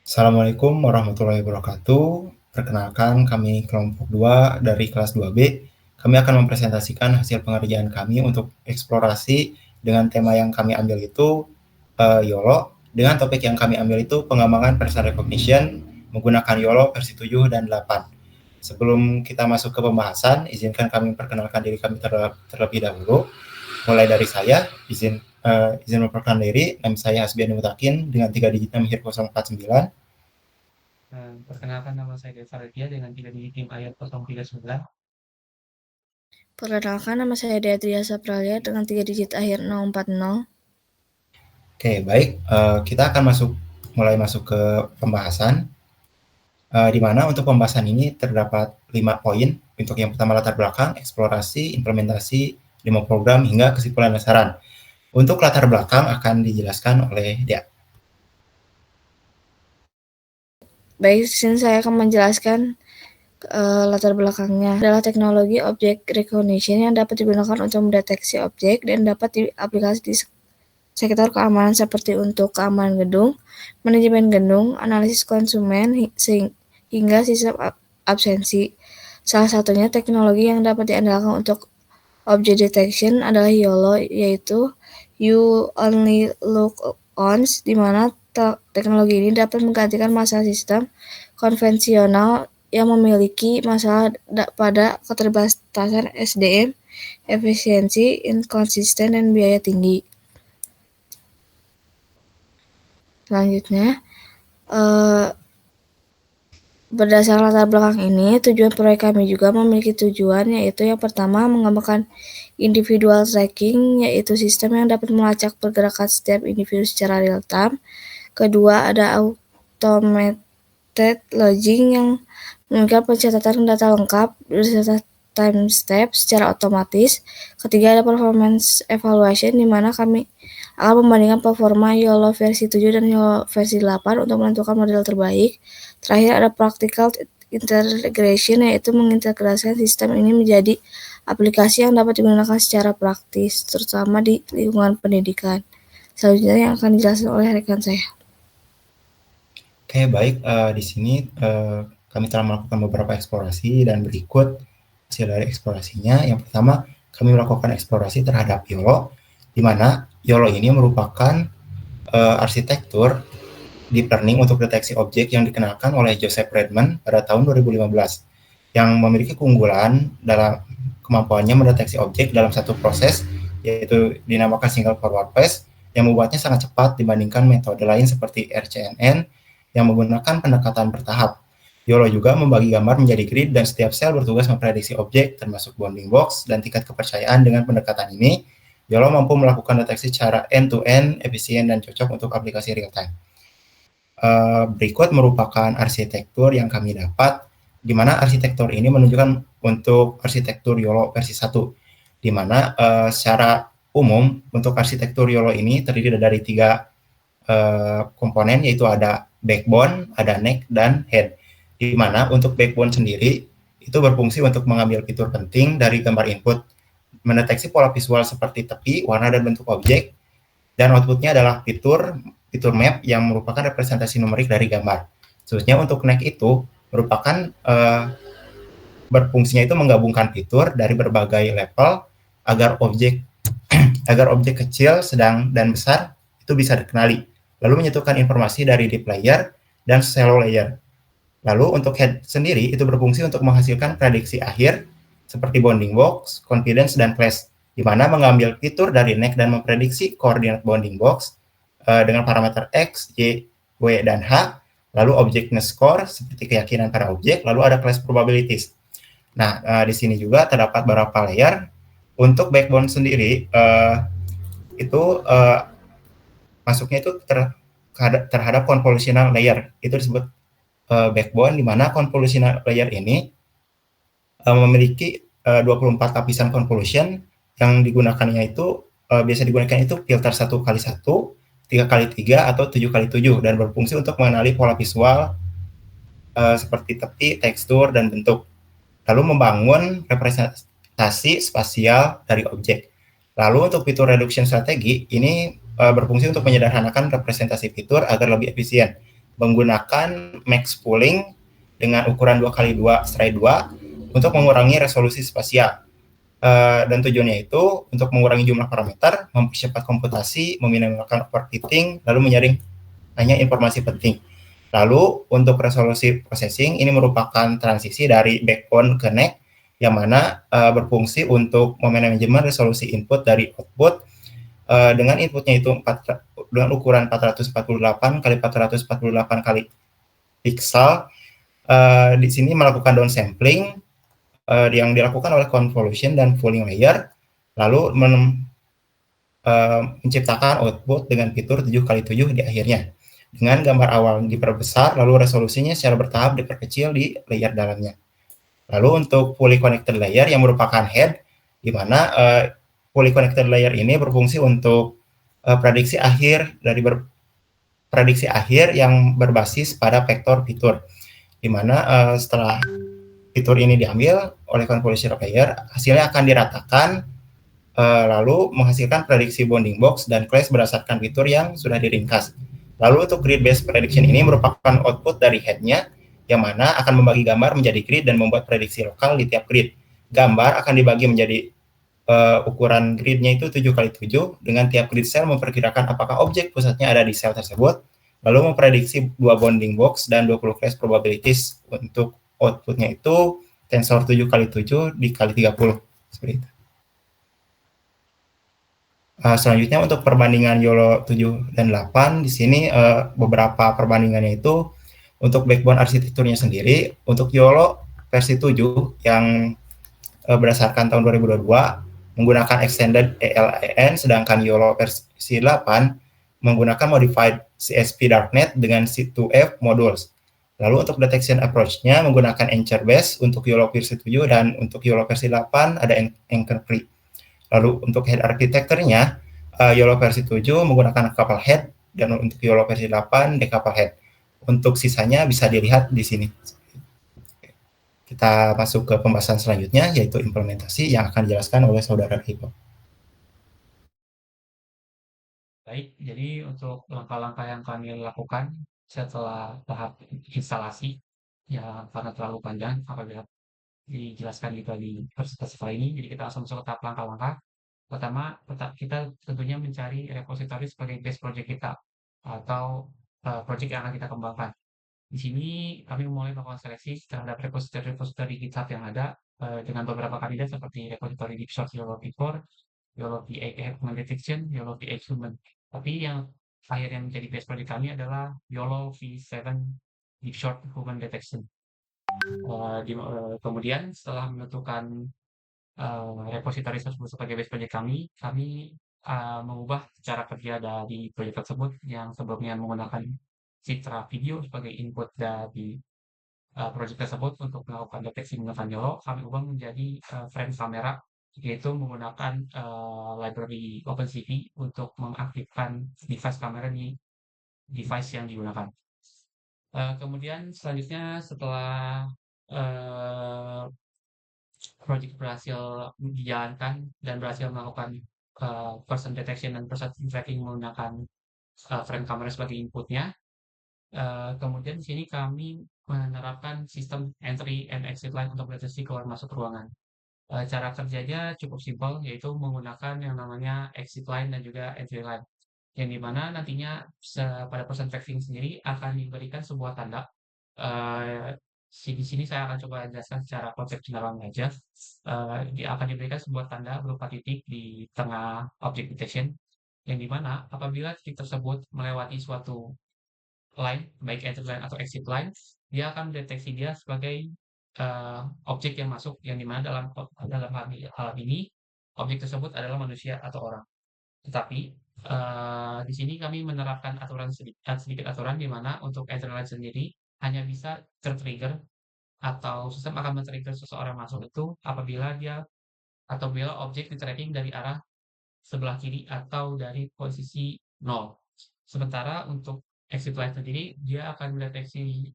Assalamualaikum warahmatullahi wabarakatuh. Perkenalkan, kami kelompok 2 dari kelas 2B. Kami akan mempresentasikan hasil pengerjaan kami untuk eksplorasi dengan tema yang kami ambil itu YOLO. Dengan topik yang kami ambil itu pengembangan person recognition menggunakan YOLO versi 7 dan 8. Sebelum kita masuk ke pembahasan, izinkan kami memperkenalkan diri kami terlebih dahulu. Mulai dari saya, izin memperkenalkan diri. Nama saya Hasbiani Mutakin dengan 3 digit NIM 049. Perkenalkan, nama saya Deva Redia dengan 3 digit NIM ayat 039. Perkenalkan, nama saya Deatria Sapralia dengan 3 digit akhir 040. Oke, baik. Kita akan mulai masuk ke pembahasan. Di mana untuk pembahasan ini terdapat 5 poin. Untuk yang pertama latar belakang, eksplorasi, implementasi, demo program, hingga kesimpulan dan saran. Untuk latar belakang akan dijelaskan oleh Dea. Baik, sini saya akan menjelaskan latar belakangnya. Adalah teknologi object recognition yang dapat digunakan untuk mendeteksi objek dan dapat diaplikasi di sektor keamanan seperti untuk keamanan gedung, manajemen gedung, analisis konsumen, hingga sistem absensi. Salah satunya teknologi yang dapat diandalkan untuk object detection adalah YOLO, yaitu You Only Look Once, di mana teknologi ini dapat menggantikan masalah sistem konvensional yang memiliki masalah pada keterbatasan SDM, efisiensi, inkonsisten, dan biaya tinggi. Selanjutnya, berdasarkan latar belakang ini, tujuan proyek kami juga memiliki tujuan, yaitu yang pertama mengembangkan individual tracking, yaitu sistem yang dapat melacak pergerakan setiap individu secara real time. Kedua, ada automated logging yang memungkinkan pencatatan data lengkap beserta time step secara otomatis. Ketiga, ada performance evaluation, di mana kami akan membandingkan performa YOLO versi 7 dan YOLO versi 8 untuk menentukan model terbaik. Terakhir, ada practical integration, yaitu mengintegrasikan sistem ini menjadi aplikasi yang dapat digunakan secara praktis, terutama di lingkungan pendidikan. Selanjutnya yang akan dijelaskan oleh rekan saya. Oke, baik. Di sini kami telah melakukan beberapa eksplorasi dan berikut hasil dari eksplorasinya. Yang pertama, kami melakukan eksplorasi terhadap YOLO, di mana YOLO ini merupakan arsitektur deep learning untuk deteksi objek yang dikenalkan oleh Joseph Redman pada tahun 2015, yang memiliki keunggulan dalam kemampuannya mendeteksi objek dalam satu proses, yaitu dinamakan single forward pass, yang membuatnya sangat cepat dibandingkan metode lain seperti RCNN yang menggunakan pendekatan bertahap. YOLO juga membagi gambar menjadi grid dan setiap sel bertugas memprediksi objek, termasuk bounding box dan tingkat kepercayaan. Dengan pendekatan ini, YOLO mampu melakukan deteksi secara end-to-end, efisien, dan cocok untuk aplikasi real-time. Berikut merupakan arsitektur yang kami dapat, di mana arsitektur ini menunjukkan untuk arsitektur YOLO versi 1, di mana secara umum untuk arsitektur YOLO ini terdiri dari 3 komponen, yaitu ada backbone, ada neck, dan head. Di mana untuk backbone sendiri itu berfungsi untuk mengambil fitur penting dari gambar input, mendeteksi pola visual seperti tepi, warna, dan bentuk objek, dan outputnya adalah fitur map yang merupakan representasi numerik dari gambar. Selanjutnya untuk neck itu merupakan berfungsinya itu menggabungkan fitur dari berbagai level agar objek kecil, sedang, dan besar itu bisa dikenali, lalu menyatukan informasi dari deep layer dan shallow layer. Lalu untuk head sendiri itu berfungsi untuk menghasilkan prediksi akhir seperti bounding box, confidence, dan class, di mana mengambil fitur dari neck dan memprediksi koordinat bounding box dengan parameter X, Y, W, dan H, lalu objectness score seperti keyakinan pada objek, lalu ada class probabilities. Nah, di sini juga terdapat beberapa layer. Untuk backbone sendiri itu masuknya itu terhadap convolutional layer, itu disebut backbone, di mana convolutional layer ini memiliki 24 lapisan convolution yang digunakannya itu biasa digunakan itu filter 1x1, 3x3, atau 7x7, dan berfungsi untuk mengenali pola visual seperti tepi, tekstur, dan bentuk, lalu membangun representasi spasial dari objek. Lalu untuk fitur reduction strategi ini berfungsi untuk menyederhanakan representasi fitur agar lebih efisien, menggunakan max pooling dengan ukuran 2x2 untuk mengurangi resolusi spasial. Dan tujuannya itu untuk mengurangi jumlah parameter, mempercepat komputasi, meminimalkan overfitting, lalu menyaring hanya informasi penting. Lalu untuk resolusi processing ini merupakan transisi dari backbone ke NIC yang mana berfungsi untuk memanajemen resolusi input dari output dengan inputnya itu dengan ukuran 448 kali 448 kali pixel. Di sini melakukan downsampling yang dilakukan oleh convolution dan pooling layer, lalu menciptakan output dengan fitur 7x7 di akhirnya. Dengan gambar awal diperbesar, lalu resolusinya secara bertahap diperkecil di layer dalamnya. Lalu untuk fully connected layer yang merupakan head, di mana fully connected layer ini berfungsi untuk prediksi akhir yang berbasis pada vektor fitur, di mana setelah fitur ini diambil oleh convolution layer, hasilnya akan diratakan lalu menghasilkan prediksi bounding box dan class berdasarkan fitur yang sudah diringkas. Lalu untuk grid based prediction ini merupakan output dari head-nya, yang mana akan membagi gambar menjadi grid dan membuat prediksi lokal di tiap grid. Gambar akan dibagi menjadi ukuran gridnya itu 7x7, dengan tiap grid cell memperkirakan apakah objek pusatnya ada di sel tersebut, lalu memprediksi 2 bounding box dan 20 class probabilities. Untuk outputnya itu tensor 7x7 dikali 30, seperti itu. Selanjutnya untuk perbandingan YOLO 7 dan 8, di sini beberapa perbandingannya itu untuk backbone arsitekturnya sendiri. Untuk YOLO versi 7 yang berdasarkan tahun 2022 menggunakan extended ELAN, sedangkan YOLO versi 8 menggunakan modified CSP darknet dengan C2F modules. Lalu untuk detection approach-nya menggunakan anchor base untuk YOLO versi 7, dan untuk YOLO versi 8 ada anchor free. Lalu untuk head architecture-nya, YOLO versi 7 menggunakan couple head, dan untuk YOLO versi 8 decouple head. Untuk sisanya bisa dilihat di sini. Kita masuk ke pembahasan selanjutnya, yaitu implementasi yang akan dijelaskan oleh Saudara Ibo. Baik, jadi untuk langkah-langkah yang kami lakukan setelah tahap instalasi, ya karena terlalu panjang apabila dijelaskan juga di presentasi kali ini, jadi kita langsung masuk ke tahap langkah-langkah. Pertama, kita tentunya mencari repository sebagai base project kita atau project yang akan kita kembangkan. Di sini kami mulai melakukan seleksi terhadap repository GitHub yang ada dengan beberapa kandidat seperti repository DeepShot YOLO V4, YOLO V8 Human Detection, YOLO V8 Human. Tapi yang akhirnya menjadi base project kami adalah YOLO V7 DeepShot Human Detection. Kemudian setelah menentukan repository tersebut sebagai base project kami mengubah cara kerja dari proyek tersebut yang sebelumnya menggunakan citra video sebagai input dari proyek tersebut untuk melakukan deteksi menggunakan YOLO, kami ubah menjadi frame kamera, yaitu menggunakan library OpenCV untuk mengaktifkan device kamera di device yang digunakan. Kemudian selanjutnya setelah project berhasil dijalankan dan berhasil melakukan person detection dan person tracking menggunakan frame kamera sebagai inputnya, kemudian di sini kami menerapkan sistem entry and exit line untuk deteksi keluar masuk ruangan. Cara kerjanya cukup simpel, yaitu menggunakan yang namanya exit line dan juga entry line, yang dimana nantinya pada person tracking sendiri akan diberikan sebuah tanda. Di sini saya akan coba jelaskan secara konsep general aja. Akan diberikan sebuah tanda berupa titik di tengah object detection, yang dimana apabila titik tersebut melewati suatu line, baik entry line atau exit line, dia akan mendeteksi dia sebagai objek yang masuk, yang dimana dalam hal ini objek tersebut adalah manusia atau orang. Tetapi di sini kami menerapkan sedikit aturan di mana untuk entry line sendiri hanya bisa tertrigger atau sistem akan men-trigger seseorang masuk itu apabila objek di tracking dari arah sebelah kiri atau dari posisi 0. Sementara untuk exit line sendiri dia akan mendeteksi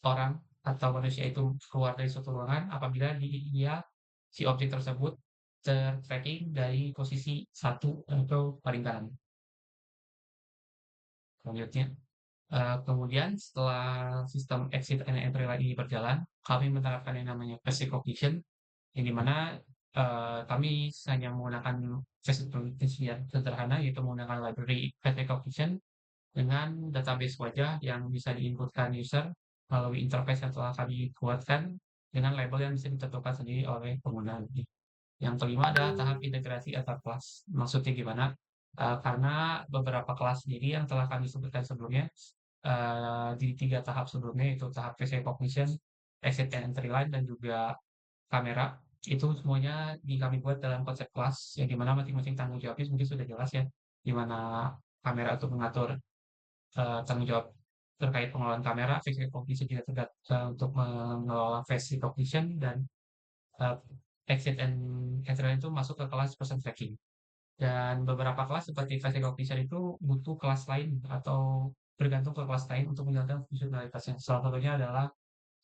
orang atau manusia itu keluar dari suatu ruangan apabila si objek tersebut ter-tracking dari posisi 1 atau paling kanan. Selanjutnya, Kemudian setelah sistem exit and entry line ini berjalan, kami menerapkan yang namanya face recognition, yang dimana kami hanya menggunakan face recognition yang sederhana, yaitu menggunakan library face recognition dengan database wajah yang bisa diinputkan user melalui interface yang telah kami buatkan dengan label yang bisa ditentukan sendiri oleh pengguna. Yang kelima adalah tahap integrasi antar kelas. Maksudnya gimana? Karena beberapa kelas sendiri yang telah kami sebutkan sebelumnya, di 3 tahap sebelumnya, yaitu tahap face recognition, exit and entry line, dan juga kamera, itu semuanya kami buat dalam konsep kelas, yang dimana masing-masing tanggung jawabnya mungkin sudah jelas ya, di mana kamera untuk mengatur tanggung jawab terkait pengelolaan kamera, face recognition juga untuk mengelola face recognition, dan uh, exit and entry line itu masuk ke kelas person tracking. Dan beberapa kelas seperti face recognition itu butuh kelas lain atau bergantung ke kelas lain untuk menjalankan fungsionalitasnya. Salah satunya adalah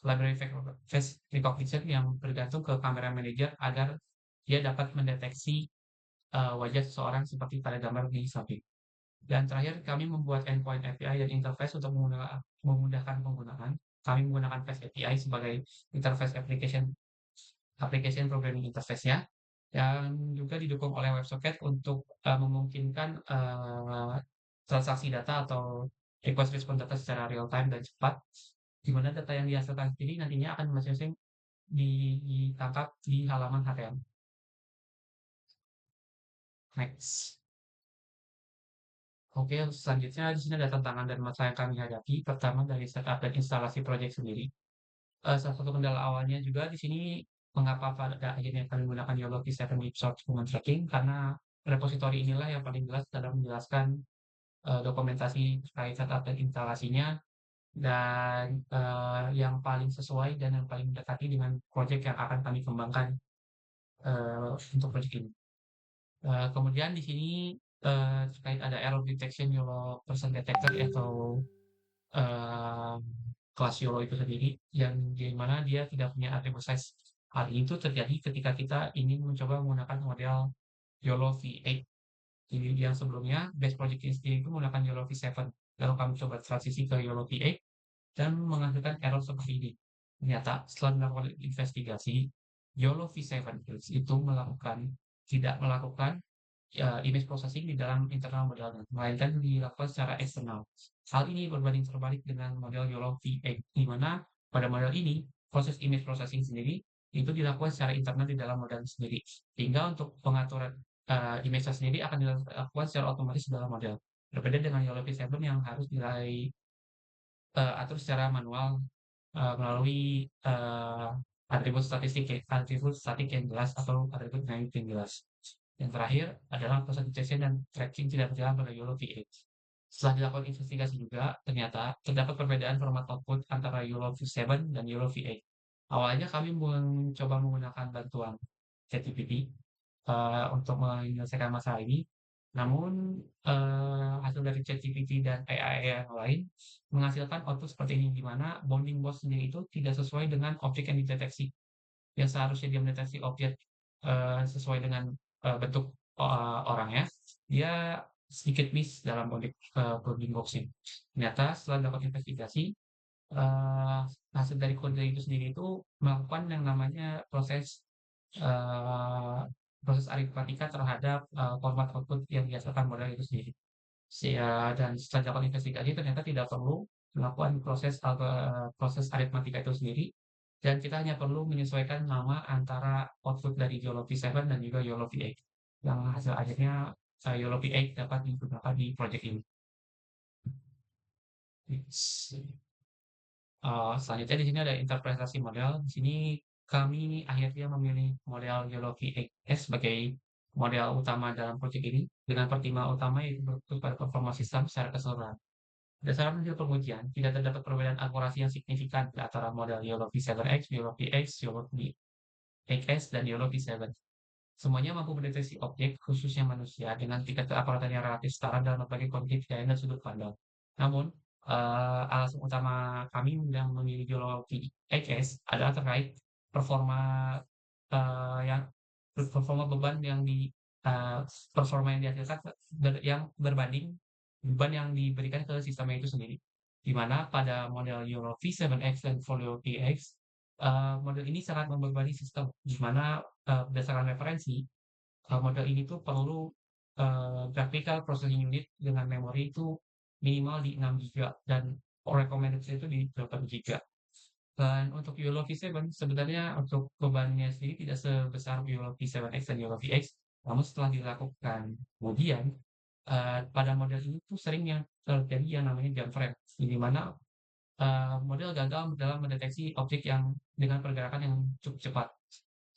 library face recognition yang bergantung ke kamera manager agar dia dapat mendeteksi wajah seseorang seperti pada gambar di samping. Dan terakhir, kami membuat endpoint API dan interface untuk memudahkan penggunaan. Kami menggunakan Face API sebagai interface application programming interface-nya, yang juga didukung oleh WebSocket untuk memungkinkan transaksi data atau request response data secara real time dan cepat, di mana data yang dihasilkan sendiri nantinya akan masing-masing ditangkap di halaman HTML. Next. Oke, selanjutnya di sini ada tantangan dan masalah yang kami hadapi. Pertama dari setup dan instalasi proyek sendiri. Salah satu kendala awalnya juga di sini mengapa pada akhirnya kami menggunakan YOLO V7 Source Human Tracking, karena repositori inilah yang paling jelas dalam menjelaskan dokumentasi terkait setup dan instalasinya, dan yang paling sesuai dan yang paling mendekati dengan proyek yang akan kami kembangkan untuk proyek ini. Kemudian di sini terkait ada error detection YOLO person detector atau kelas YOLO itu sendiri, yang di mana dia tidak punya atribut size. Hal itu terjadi ketika kita ingin mencoba menggunakan model YOLO V8. Jadi yang sebelumnya base project ini sendiri itu menggunakan YOLO V7. Lalu kami coba transisi ke YOLO V8 dan menghasilkan error seperti ini. Ternyata setelah melakukan investigasi, YOLO V7 itu tidak melakukan image processing di dalam internal modelnya, melainkan dilakukan secara eksternal. Hal ini berbanding terbalik dengan model YOLO V8, di mana pada model ini proses image processing sendiri itu dilakukan secara internal di dalam model sendiri, sehingga untuk pengaturan image sendiri akan dilakukan secara otomatis di dalam model. Berbeda dengan YOLO V7 yang harus atur secara manual melalui atribut statik yang jelas atau atribut dynamic yang jelas. Yang terakhir adalah proses detection dan tracking tidak berjalan pada YOLO V8. Setelah dilakukan investigasi juga, ternyata terdapat perbedaan format output antara YOLO V7 dan YOLO V8. Awalnya kami mencoba menggunakan bantuan ChatGPT untuk menyelesaikan masalah ini. Namun hasil dari ChatGPT dan AI yang lain menghasilkan output seperti ini, di mana bounding box sendiri itu tidak sesuai dengan objek yang dideteksi. Yang seharusnya dia mendeteksi objek sesuai dengan bentuk orangnya, dia sedikit miss dalam bounding box-nya. Ternyata setelah dilakukan investigasi, hasil dari kode itu sendiri itu melakukan yang namanya proses aritmatika terhadap format output yang dihasilkan model itu sendiri. Dan setelah dilakukan investigasi ternyata tidak perlu melakukan proses aritmatika itu sendiri, dan kita hanya perlu menyesuaikan nama antara output dari YOLO V7 dan juga YOLO V8, yang hasil akhirnya YOLO V8 dapat digunakan di project ini. Selanjutnya di sini ada interpretasi model. Di sini kami akhirnya memilih model YOLO V8S sebagai model utama dalam proyek ini, dengan pertimbangan utama yaitu berfokus pada performa sistem secara keseluruhan. Berdasarkan hasil pengujian, tidak terdapat perbedaan akurasi yang signifikan di antara model YOLO V7X, YOLO VX, YOLO V8S, dan YOLO V7. Semuanya mampu mendeteksi objek, khususnya manusia, dengan tingkat keakuratan yang relatif setara dalam berbagai kondisi dan sudut pandang. Namun, alasan utama kami yang memilih YOLO VX adalah terkait performa beban yang performa yang dihasilkan yang berbanding beban yang diberikan ke sistemnya itu sendiri. di mana pada model YOLO V7X dan Folio PX, model ini sangat membebani sistem, di mana berdasarkan referensi, model ini tuh perlu graphical processing unit dengan memori itu minimal di 6 GB dan recommended itu di 8 GB. Dan untuk YOLO V7 sebenarnya untuk bebannya sendiri tidak sebesar YOLO V7X dan YOLO VX, namun setelah dilakukan kemudian pada model ini tuh sering yang terjadi yang namanya jump frame, di mana model gagal dalam mendeteksi objek yang dengan pergerakan yang cukup cepat.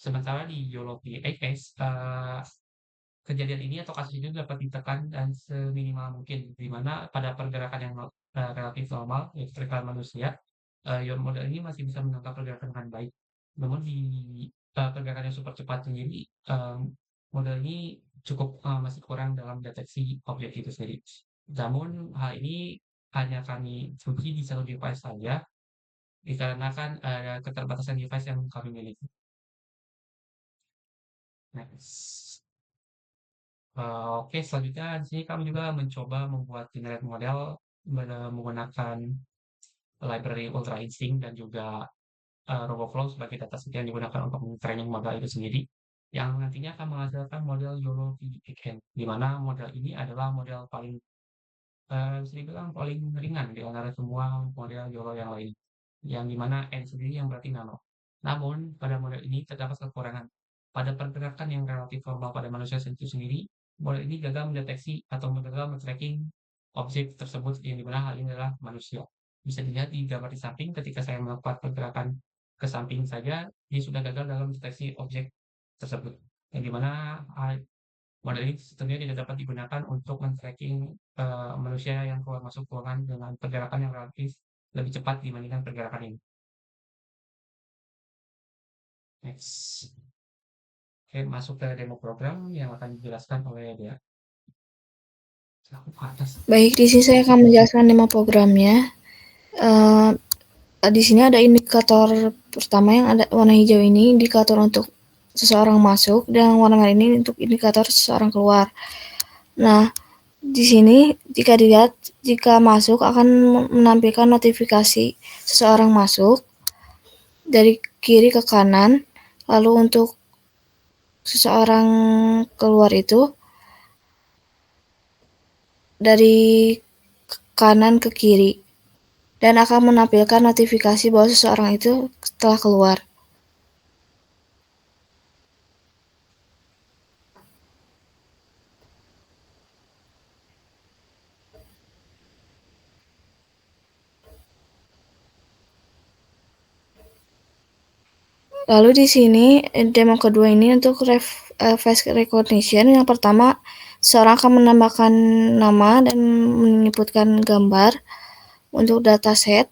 Sementara di YOLO VX, kejadian ini atau kasus ini dapat ditekan dan seminimal mungkin, di mana pada pergerakan yang relatif normal, yaitu pergerakan manusia, model ini masih bisa menangkap pergerakan dengan baik. Namun di pergerakan yang super cepat sendiri, model ini cukup masih kurang dalam deteksi objek itu sendiri. Namun hal ini hanya kami uji di satu device saja, dikarenakan keterbatasan device yang kami miliki. Next. Oke, selanjutnya di sini kami juga mencoba membuat generate model menggunakan library Ultra Instinct dan juga RoboFlow sebagai dataset yang digunakan untuk training model itu sendiri, yang nantinya akan menghasilkan model YOLO VXN, di mana model ini adalah model paling bisa dibilang paling ringan di antara semua model YOLO yang lain, yang dimana N sendiri yang berarti nano. Namun pada model ini terdapat kekurangan. Pada pergerakan yang relatif normal pada manusia itu sendiri, model ini gagal mendeteksi atau gagal men-tracking objek tersebut, yang dimana hal ini adalah manusia. Bisa dilihat di gambar di samping ketika saya melakukan pergerakan ke samping saja, dia sudah gagal dalam mendeteksi objek tersebut. Yang dimana model ini tentunya tidak dapat digunakan untuk men-tracking manusia yang keluar masuk ruangan dengan pergerakan yang relatif lebih cepat dibandingkan pergerakan ini. Next. Oke, masuk ke demo program yang akan dijelaskan oleh dia. Baik, di sini saya akan menjelaskan demo programnya. Di sini ada indikator pertama yang ada warna hijau ini, indikator untuk seseorang masuk, dan warna merah ini untuk indikator seseorang keluar. Nah, di sini jika dilihat, jika masuk akan menampilkan notifikasi seseorang masuk dari kiri ke kanan, lalu untuk seseorang keluar itu dari kanan ke kiri, dan akan menampilkan notifikasi bahwa seseorang itu telah keluar. Lalu di sini demo kedua ini untuk face recognition. Yang pertama, seseorang akan menambahkan nama dan menyebutkan gambar untuk dataset.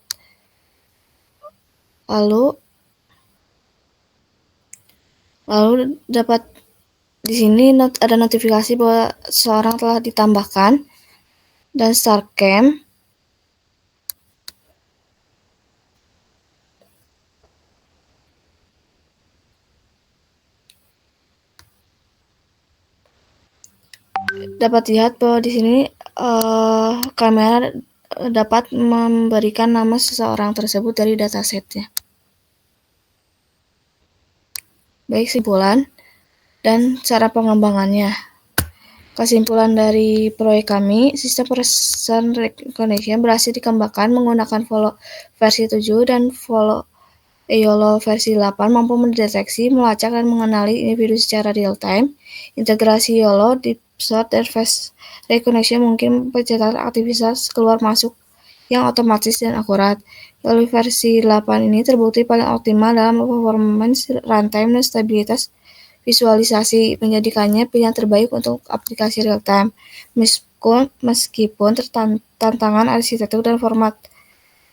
Lalu dapat di sini ada notifikasi bahwa seseorang telah ditambahkan, dan start cam. Dapat lihat bahwa di sini kamera dapat memberikan nama seseorang tersebut dari datasetnya. Baik, kesimpulan dan cara pengembangannya. Kesimpulan dari proyek kami, sistem person recognition berhasil dikembangkan menggunakan Folio versi 7 dan YOLO versi 8 mampu mendeteksi, melacak, dan mengenali individu secara real-time. Integrasi YOLO, Deep Sort, dan Face Recognition mungkin pencatatan aktivitas keluar masuk yang otomatis dan akurat. YOLO versi 8 ini terbukti paling optimal dalam performance, runtime, dan stabilitas visualisasi, menjadikannya pilihan terbaik untuk aplikasi real-time. Meskipun tantangan arsitektur dan format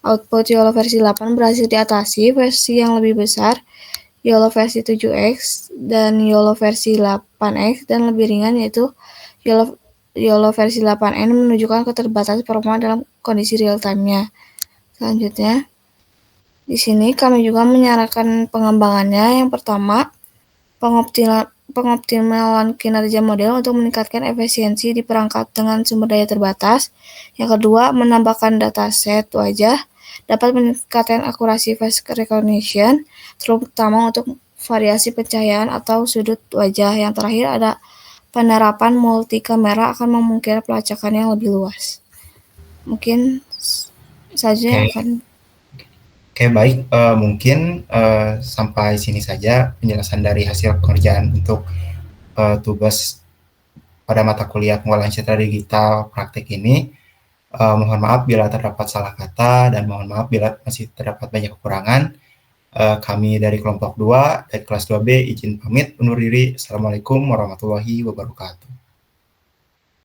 output YOLO versi 8 berhasil diatasi, versi yang lebih besar, YOLO versi 7X dan YOLO versi 8X, dan lebih ringan yaitu YOLO versi 8N menunjukkan keterbatasan performa dalam kondisi real-time-nya. Selanjutnya, di sini kami juga menyarankan pengembangannya. Yang pertama, pengoptimalan kinerja model untuk meningkatkan efisiensi di perangkat dengan sumber daya terbatas. Yang kedua, menambahkan dataset wajah dapat meningkatkan akurasi face recognition, terutama untuk variasi pencahayaan atau sudut wajah. Yang terakhir ada penerapan multi kamera akan memungkinkan pelacakan yang lebih luas. Mungkin saja akan. Oke, baik. Mungkin sampai sini saja penjelasan dari hasil pengerjaan untuk tugas pada mata kuliah pengolahan citra digital praktik ini. Mohon maaf bila terdapat salah kata dan mohon maaf bila masih terdapat banyak kekurangan. Kami dari kelompok 2 dari kelas 2B izin pamit undur diri. Assalamualaikum warahmatullahi wabarakatuh.